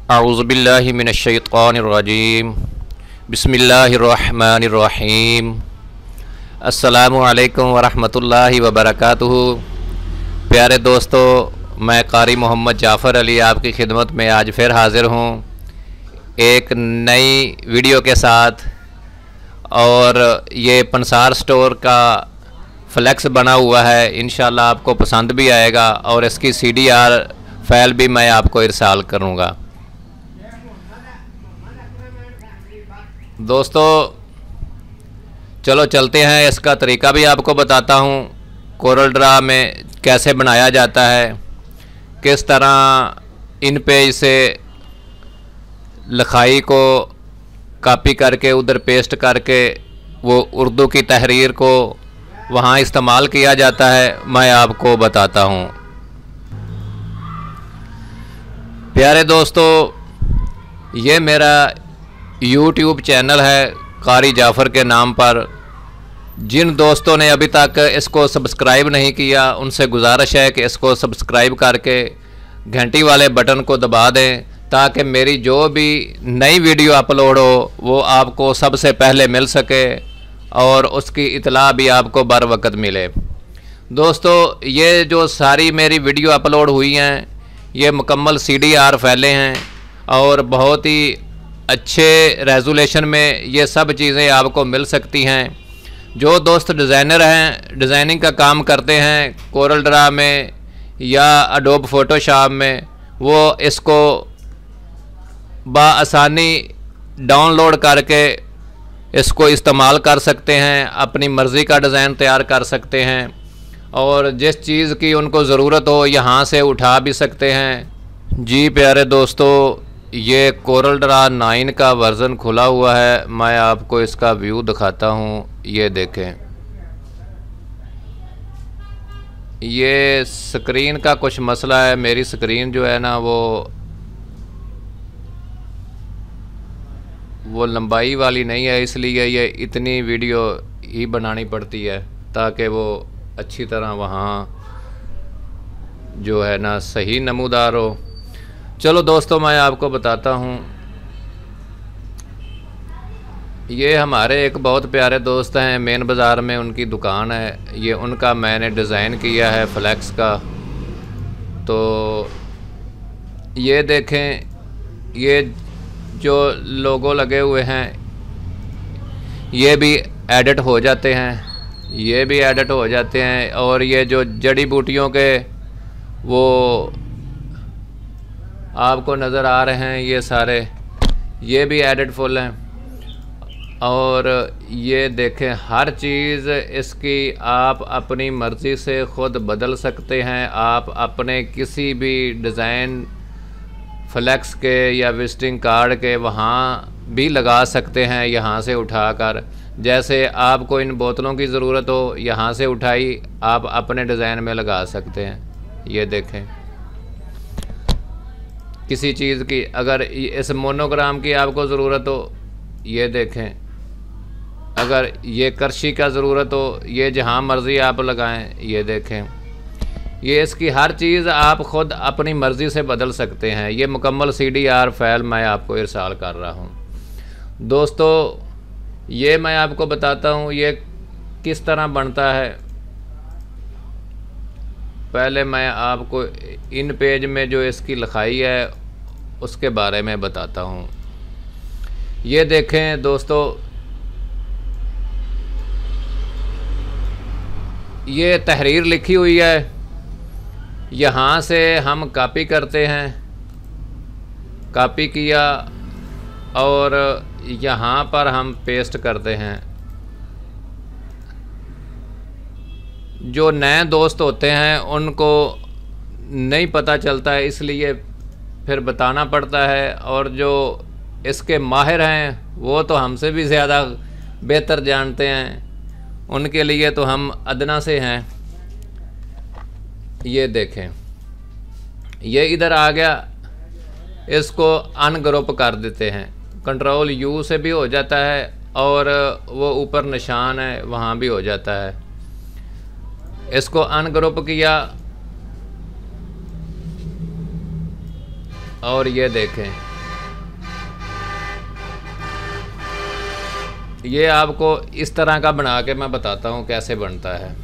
अऊज़ुबिल्लाहि मिनश्शैतानिर्रजीम बिस्मिल्लाहिर्रहमानिर्रहीम अस्सलामु अलैकुम वरहमतुल्लाहि वबरकातुहू। प्यारे दोस्तों, मैं कारी मोहम्मद जाफ़र अली आपकी खिदमत में आज फिर हाज़िर हूँ एक नई वीडियो के साथ। और ये पंसार स्टोर का फ्लैक्स बना हुआ है, इंशाल्लाह आपको पसंद भी आएगा और इसकी CDR फाइल भी मैं आपको इरसाल करूँगा। दोस्तों चलो चलते हैं, इसका तरीका भी आपको बताता हूँ। कोरल ड्रा में कैसे बनाया जाता है, किस तरह इन पेज से लिखाई को कॉपी करके उधर पेस्ट करके वो उर्दू की तहरीर को वहाँ इस्तेमाल किया जाता है, मैं आपको बताता हूँ। प्यारे दोस्तों, ये मेरा YouTube चैनल है कारी जाफ़र के नाम पर। जिन दोस्तों ने अभी तक इसको सब्सक्राइब नहीं किया, उनसे गुजारिश है कि इसको सब्सक्राइब करके घंटी वाले बटन को दबा दें, ताकि मेरी जो भी नई वीडियो अपलोड हो वो आपको सबसे पहले मिल सके और उसकी इतला भी आपको बर वक्त मिले। दोस्तों, ये जो सारी मेरी वीडियो अपलोड हुई हैं, ये मुकम्मल CDR फाइलें हैं और बहुत ही अच्छे रेजोल्यूशन में ये सब चीज़ें आपको मिल सकती हैं। जो दोस्त डिज़ाइनर हैं, डिज़ाइनिंग का काम करते हैं कोरल ड्रा में या अडोब फ़ोटोशॉप में, वो इसको बाआसानी डाउनलोड करके इसको इस्तेमाल कर सकते हैं, अपनी मर्ज़ी का डिज़ाइन तैयार कर सकते हैं और जिस चीज़ की उनको ज़रूरत हो यहाँ से उठा भी सकते हैं। जी प्यारे दोस्तों, ये कोरल ड्रा 9 का वर्ज़न खुला हुआ है। मैं आपको इसका व्यू दिखाता हूँ, ये देखें। ये स्क्रीन का कुछ मसला है, मेरी स्क्रीन जो है ना वो लंबाई वाली नहीं है, इसलिए ये इतनी वीडियो ही बनानी पड़ती है ताकि वो अच्छी तरह वहाँ जो है ना सही नमूदार हो। चलो दोस्तों, मैं आपको बताता हूँ। ये हमारे एक बहुत प्यारे दोस्त हैं, मेन बाज़ार में उनकी दुकान है। ये उनका मैंने डिज़ाइन किया है फ्लैक्स का। तो ये देखें, ये जो लोगो लगे हुए हैं ये भी एडिट हो जाते हैं, ये भी एडिट हो जाते हैं। और ये जो जड़ी बूटियों के वो आपको नज़र आ रहे हैं, ये सारे ये भी एडिट फुल हैं। और ये देखें, हर चीज़ इसकी आप अपनी मर्ज़ी से ख़ुद बदल सकते हैं। आप अपने किसी भी डिज़ाइन फ्लैक्स के या विजिटिंग कार्ड के वहाँ भी लगा सकते हैं, यहाँ से उठाकर। जैसे आपको इन बोतलों की ज़रूरत हो, यहाँ से उठाई आप अपने डिज़ाइन में लगा सकते हैं। ये देखें, किसी चीज़ की अगर इस मोनोग्राम की आपको ज़रूरत हो, ये देखें। अगर ये करशी का ज़रूरत हो, ये जहाँ मर्ज़ी आप लगाएं, ये देखें। ये इसकी हर चीज़ आप ख़ुद अपनी मर्ज़ी से बदल सकते हैं। ये मुकम्मल CDR फाइल मैं आपको इरसाल कर रहा हूँ। दोस्तों, ये मैं आपको बताता हूँ ये किस तरह बनता है। पहले मैं आपको इन पेज में जो इसकी लिखाई है उसके बारे में बताता हूँ। ये देखें दोस्तों, ये तहरीर लिखी हुई है, यहाँ से हम कॉपी करते हैं। कॉपी किया और यहाँ पर हम पेस्ट करते हैं। जो नए दोस्त होते हैं उनको नहीं पता चलता है, इसलिए फिर बताना पड़ता है। और जो इसके माहिर हैं वो तो हमसे भी ज़्यादा बेहतर जानते हैं, उनके लिए तो हम अदना से हैं। ये देखें, ये इधर आ गया, इसको अनग्रुप कर देते हैं। कंट्रोल U से भी हो जाता है और वो ऊपर निशान है वहाँ भी हो जाता है। इसको अनग्रुप किया और ये देखें ये आपको इस तरह का बना के मैं बताता हूँ कैसे बनता है।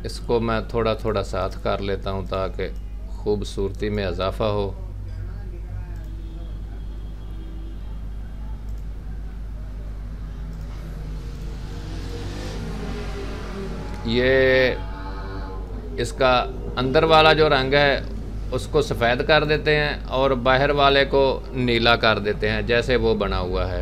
इसको मैं थोड़ा थोड़ा साथ कर लेता हूँ ताकि खूबसूरती में इजाफा हो। ये इसका अंदर वाला जो रंग है उसको सफ़ेद कर देते हैं और बाहर वाले को नीला कर देते हैं, जैसे वो बना हुआ है।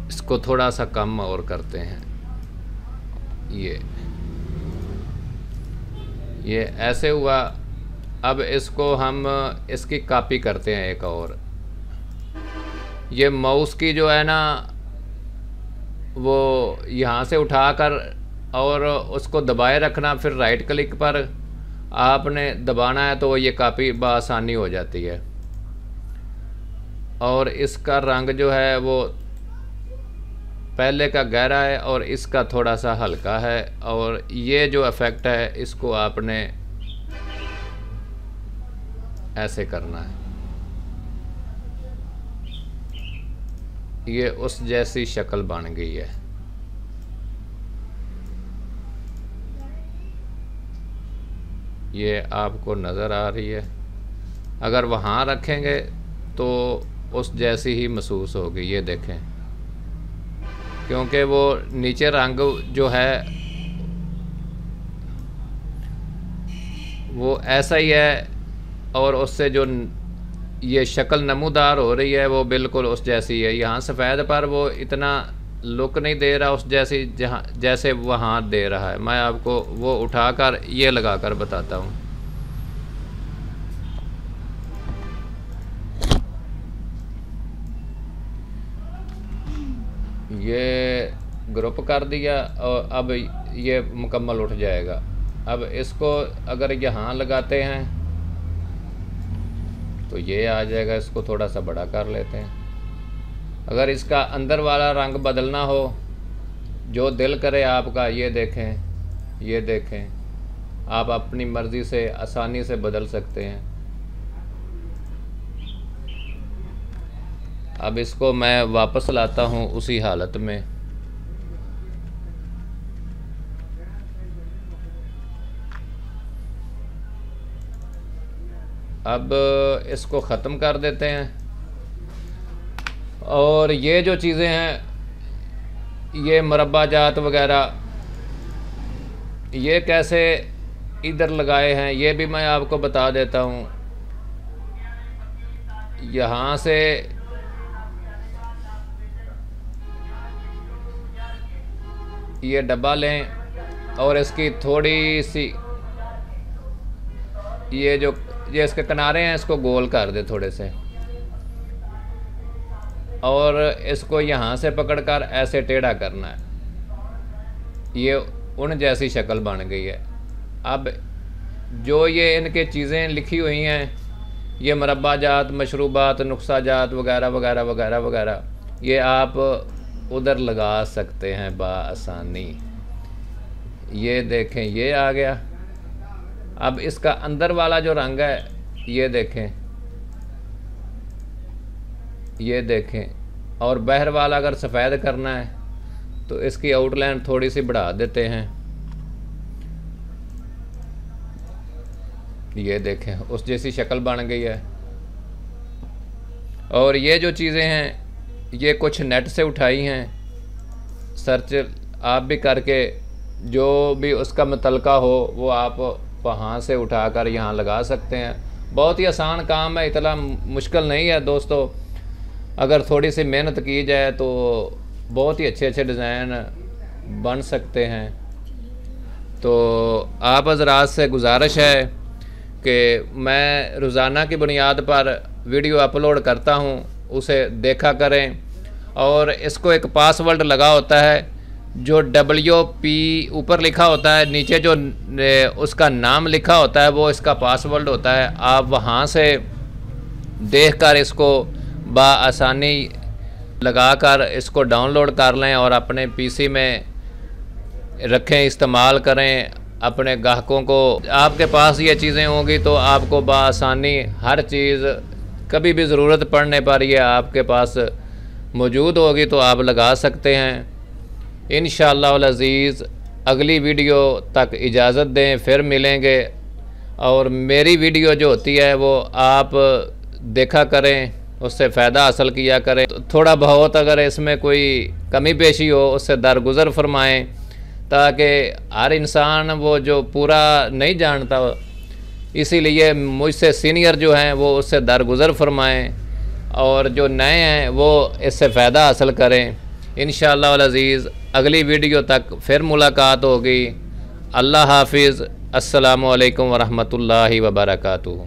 इसको थोड़ा सा कम और करते हैं। ये ऐसे हुआ। अब इसको हम इसकी कॉपी करते हैं एक और। ये माउस की जो है ना वो यहाँ से उठाकर और उसको दबाए रखना, फिर राइट क्लिक पर आपने दबाना है तो ये कॉपी बआसानी हो जाती है। और इसका रंग जो है वो पहले का गहरा है और इसका थोड़ा सा हल्का है। और ये जो इफ़ेक्ट है इसको आपने ऐसे करना है। ये उस जैसी शक्ल बन गई है। ये आपको नज़र आ रही है। अगर वहाँ रखेंगे तो उस जैसी ही महसूस होगी। ये देखें, क्योंकि वो नीचे रंग जो है वो ऐसा ही है और उससे जो ये शक्ल नमूदार हो रही है वो बिल्कुल उस जैसी है। यहाँ सफ़ेद पर वो इतना लुक नहीं दे रहा उस जैसी जहाँ जैसे वहाँ दे रहा है। मैं आपको वो उठाकर ये लगाकर बताता हूँ। ये ग्रुप कर दिया और अब ये मुकम्मल उठ जाएगा। अब इसको अगर यहाँ लगाते हैं तो ये आ जाएगा। इसको थोड़ा सा बड़ा कर लेते हैं। अगर इसका अंदर वाला रंग बदलना हो, जो दिल करे आपका, ये देखें आप अपनी मर्ज़ी से आसानी से बदल सकते हैं। अब इसको मैं वापस लाता हूँ उसी हालत में। अब इसको ख़त्म कर देते हैं। और ये जो चीज़ें हैं, ये मुरब्बा जात वगैरह, ये कैसे इधर लगाए हैं ये भी मैं आपको बता देता हूँ। यहाँ से ये डब्बा लें और इसकी थोड़ी सी ये इसके किनारे हैं, इसको गोल कर दे थोड़े से और इसको यहाँ से पकड़कर ऐसे टेढ़ा करना है। ये उन जैसी शक्ल बन गई है। अब जो ये इनके चीज़ें लिखी हुई हैं, ये मुरब्बा जात, मशरूबात, नुस्खा जात वगैरह वगैरह वगैरह वगैरह, ये आप उधर लगा सकते हैं बआसानी। ये देखें, ये आ गया। अब इसका अंदर वाला जो रंग है ये देखें और बाहर वाला अगर सफ़ेद करना है तो इसकी आउटलाइन थोड़ी सी बढ़ा देते हैं। ये देखें उस जैसी शक्ल बन गई है। और ये जो चीज़ें हैं ये कुछ नेट से उठाई हैं, सर्च आप भी करके जो भी उसका मुतलका हो वो आप वहाँ से उठाकर यहाँ लगा सकते हैं। बहुत ही आसान काम है, इतना मुश्किल नहीं है दोस्तों। अगर थोड़ी सी मेहनत की जाए तो बहुत ही अच्छे अच्छे डिज़ाइन बन सकते हैं। तो आप हज़रात से गुजारिश है कि मैं रोज़ाना की बुनियाद पर वीडियो अपलोड करता हूँ, उसे देखा करें। और इसको एक पासवर्ड लगा होता है जो WP ऊपर लिखा होता है, नीचे जो उसका नाम लिखा होता है वो इसका पासवर्ड होता है। आप वहाँ से देखकर इसको बआसानी लगाकर इसको डाउनलोड कर लें और अपने PC में रखें, इस्तेमाल करें अपने ग्राहकों को। आपके पास ये चीज़ें होंगी तो आपको बआसानी हर चीज़ कभी भी ज़रूरत पड़ने पर ये आपके पास मौजूद होगी तो आप लगा सकते हैं। इंशाअल्लाह अल अज़ीज़ अगली वीडियो तक इजाज़त दें, फिर मिलेंगे। और मेरी वीडियो जो होती है वो आप देखा करें, उससे फ़ायदा हासिल किया करें। तो थोड़ा बहुत अगर इसमें कोई कमी पेशी हो उससे दरगुज़र फरमाएँ, ताकि हर इंसान वो जो पूरा नहीं जानता, इसीलिए मुझसे सीनियर जो हैं वो उससे दरगुज़र फरमाएँ और जो नए हैं वो इससे फ़ायदा हासिल करें। इंशाअल्लाह अल अज़ीज़ अगली वीडियो तक फिर मुलाकात होगी। अल्लाह हाफिज़। अस्सलामु अलैकुम वरहमतुल्लाहि वबरकातुहू।